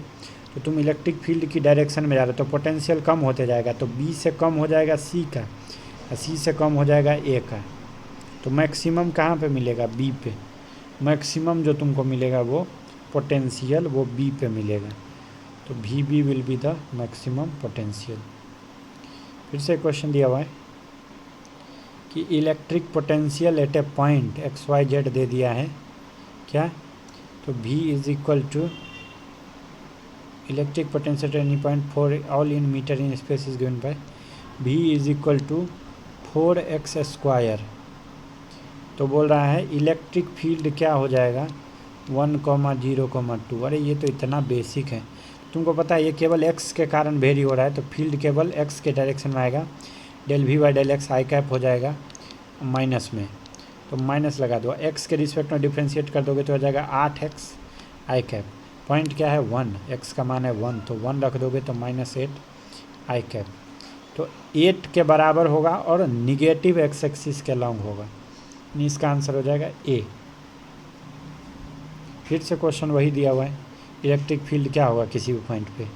तो तुम इलेक्ट्रिक फील्ड की डायरेक्शन में जा रहे हो, तो पोटेंशियल कम होते जाएगा। तो बी से कम हो जाएगा सी का, और सी से कम हो जाएगा ए का। तो मैक्सिमम कहाँ पे मिलेगा? बी पे। मैक्सिमम जो तुमको मिलेगा वो पोटेंशियल वो बी पे मिलेगा। तो V B will be the maximum potential. फिर से क्वेश्चन दिया हुआ है कि electric potential at a point X Y Z दे दिया है क्या? तो V is equal to electric potential at any point for all in metre in space is given by V is equal to 4x square. तो बोल रहा है electric field क्या हो जाएगा? 1,0,2। अरे ये तो इतना बेसिक है, तुमको पता है ये केवल x के कारण वेरी हो रहा है, तो फील्ड केवल x के डायरेक्शन में आएगा। Del V by del X I cap हो जाएगा माइनस में, तो माइनस लगा दो, एक्स के रिस्पेक्ट में डिफ्रेंशिएट कर दोगे तो हो जाएगा 8x आई कैप। पॉइंट क्या है 1, एक्स का मान है 1, तो 1 रख दोगे तो -8 आई कैप। तो 8 के बराबर होगा और निगेटिव एक्स एक्सिस के लॉन्ग होगा, इसका आंसर हो जाएगा ए। फिर से क्वेश्चन वही दिया हुआ है, इलेक्ट्रिक फील्ड क्या होगा किसी भी पॉइंट पे,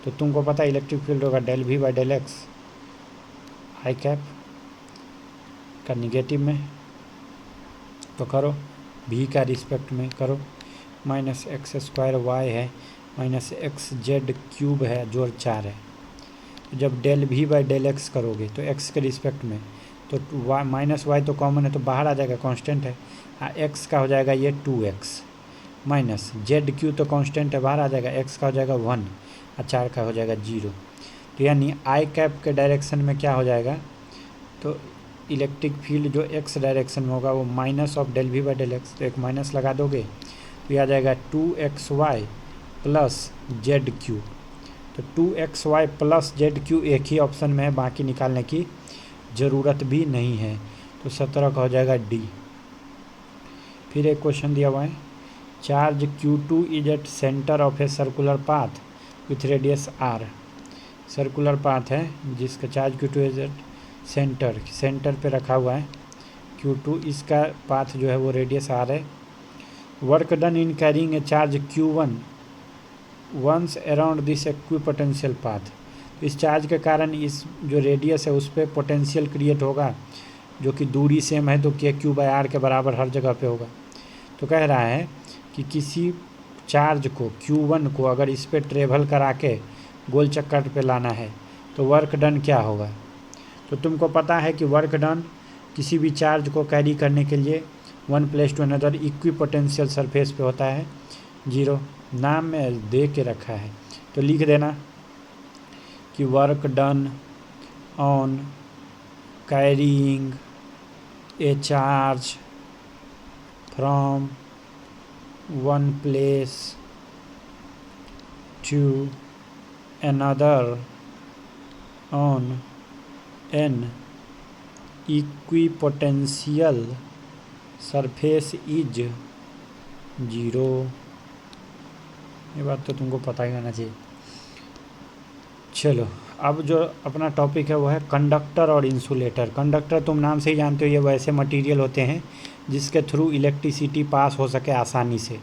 तो तुमको पता है इलेक्ट्रिक फील्ड होगा del V by del X I cap का निगेटिव में, तो करो भी का रिस्पेक्ट में करो, -x² y है -xz³ है जोड़ 4 है। जब del V by del X करोगे तो x के रिस्पेक्ट में तो -y तो कॉमन है तो बाहर आ जाएगा, कांस्टेंट है, x का हो जाएगा ये 2x माइनस ZQ तो कांस्टेंट है बाहर आ जाएगा, x का हो जाएगा 1 और 4 का हो जाएगा 0। तो यानी आई कैप के डायरेक्शन में क्या हो जाएगा, तो इलेक्ट्रिक फील्ड जो x डायरेक्शन में होगा वो minus of del V by del X, तो एक माइनस लगा दोगे तो ये आ जाएगा 2xy प्लस ZQ। तो 2xy प्लस ZQ एक ही ऑप्शन में है, बाकी निकालने की ज़रूरत भी नहीं है, तो 17 का हो जाएगा डी। फिर एक क्वेश्चन दिया हुआ है, charge Q2 is at centre of a circular path with radius r। Circular path है जिसका charge Q2 is at centre पे रखा हुआ है Q2, इसका पाथ जो है वो रेडियस r है। Work done in carrying a charge Q1 once around this equipotential path. इस चार्ज के कारण इस जो रेडियस है उस पर पोटेंशियल क्रिएट होगा जो कि दूरी सेम है तो KQ/R के बराबर हर जगह पे होगा। तो कह रहा है कि किसी चार्ज को Q1 को अगर इस पर ट्रेवल करा के गोल चक्कर पे लाना है तो वर्क डन क्या होगा, तो तुमको पता है कि वर्क डन किसी भी चार्ज को कैरी करने के लिए one place to another equipotential surface पे होता है 0, नाम में दे के रखा है तो लिख देना कि work done on carrying a charge from one place to another on an equipotential surface is 0। ये बात तो तुमको पता ही होना चाहिए। चलो अब जो अपना टॉपिक है वो है कंडक्टर और इंसुलेटर। कंडक्टर तुम नाम से ही जानते हो, ये वैसे मटेरियल होते हैं जिसके थ्रू इलेक्ट्रिसिटी पास हो सके आसानी से,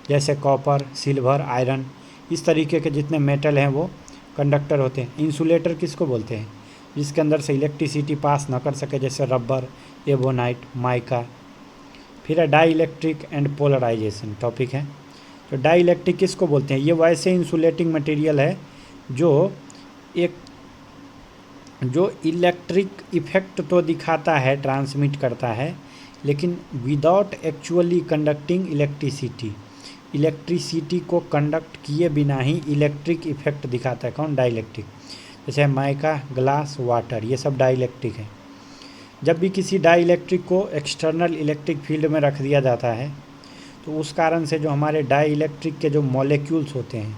जैसे कॉपर, सिल्वर, आयरन, इस तरीके के जितने मेटल हैं वो कंडक्टर होते हैं। इंसुलेटर किसको बोलते हैं, जिसके अंदर से इलेक्ट्रिसिटी पास ना कर सके, जैसे रबर, एबोनाइट, माइका। फिर है dielectric and polarisation topic है। तो डाई इलेक्ट्रिक किसको बोलते हैं, ये वैसे इंसुलेटिंग मटेरियल है जो इलेक्ट्रिक इफेक्ट तो दिखाता है, ट्रांसमिट करता है, लेकिन विदाउट एक्चुअली कंडक्टिंग इलेक्ट्रिसिटी को कंडक्ट किए बिना ही इलेक्ट्रिक इफेक्ट दिखाता है। कौन, डाई इलेक्ट्रिक। जैसे माइका, ग्लास, वाटर, ये सब डाई इलेक्ट्रिक है। जब भी किसी डाई इलेक्ट्रिक को एक्सटर्नल इलेक्ट्रिक फील्ड में रख दिया जाता है तो उस कारण से जो हमारे डाई इलेक्ट्रिक के जो मॉलिक्यूल्स होते हैं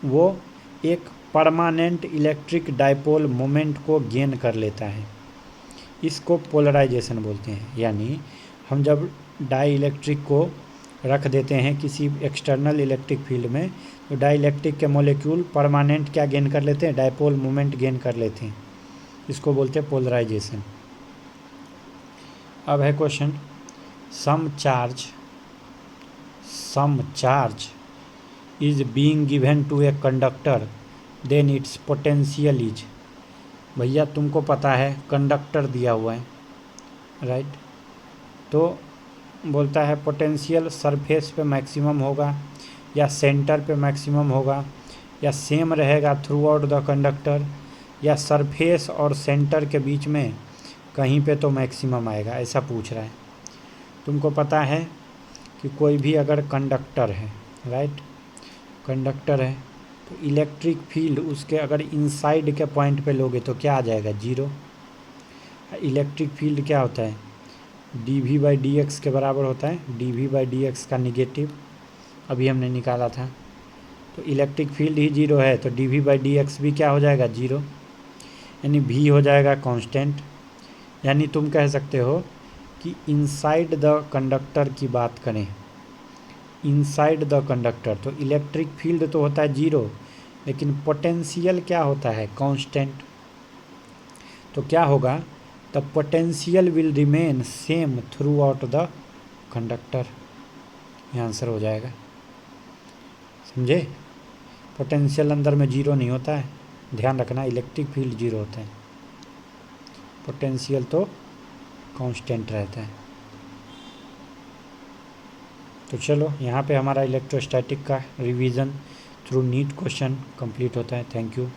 वो एक परमानेंट इलेक्ट्रिक डाइपोल मोमेंट को गेन कर लेता है, इसको पोलराइजेशन बोलते हैं। यानी हम जब डाई इलेक्ट्रिक को रख देते हैं किसी एक्सटर्नल इलेक्ट्रिक फील्ड में तो डाई इलेक्ट्रिक के मॉलिक्यूल परमानेंट क्या गेन कर लेते हैं, डाइपोल मोमेंट गेन कर लेते हैं, इसको बोलते हैं पोलराइजेशन। अब है question, some charge is being given to a conductor then its potential is. भैया तुमको पता है कंडक्टर दिया हुआ है, राइट, तो बोलता है पोटेंशियल सरफेस पे मैक्सिमम होगा या सेंटर पे मैक्सिमम होगा या सेम रहेगा थ्रू आउट द कंडक्टर या सरफेस और सेंटर के बीच में कहीं पे तो मैक्सिमम आएगा, ऐसा पूछ रहा है। तुमको पता है कि कोई भी अगर कंडक्टर है, राइट, कंडक्टर है तो इलेक्ट्रिक फील्ड उसके अगर इनसाइड के पॉइंट पे लोगे तो क्या आ जाएगा, 0। इलेक्ट्रिक फील्ड क्या होता है, dV/dx के बराबर होता है, dV/dx का निगेटिव अभी हमने निकाला था। तो इलेक्ट्रिक फील्ड ही 0 है तो dV/dx भी क्या हो जाएगा, 0, यानी v हो जाएगा कांस्टेंट। यानी तुम कह सकते हो कि इनसाइड द कंडक्टर की बात करें, इनसाइड द कंडक्टर तो इलेक्ट्रिक फील्ड तो होता है जीरो, लेकिन पोटेंशियल क्या होता है, कांस्टेंट। तो क्या होगा, the potential will remain same through out the conductor, ये आंसर हो जाएगा। समझे, पोटेंशियल अंदर में जीरो नहीं होता है, ध्यान रखना, इलेक्ट्रिक फील्ड जीरो होता है, पोटेंशियल तो कांस्टेंट रहता है। तो चलो यहाँ पे हमारा इलेक्ट्रोस्टैटिक का revision through NEET question complete होता है। Thank you.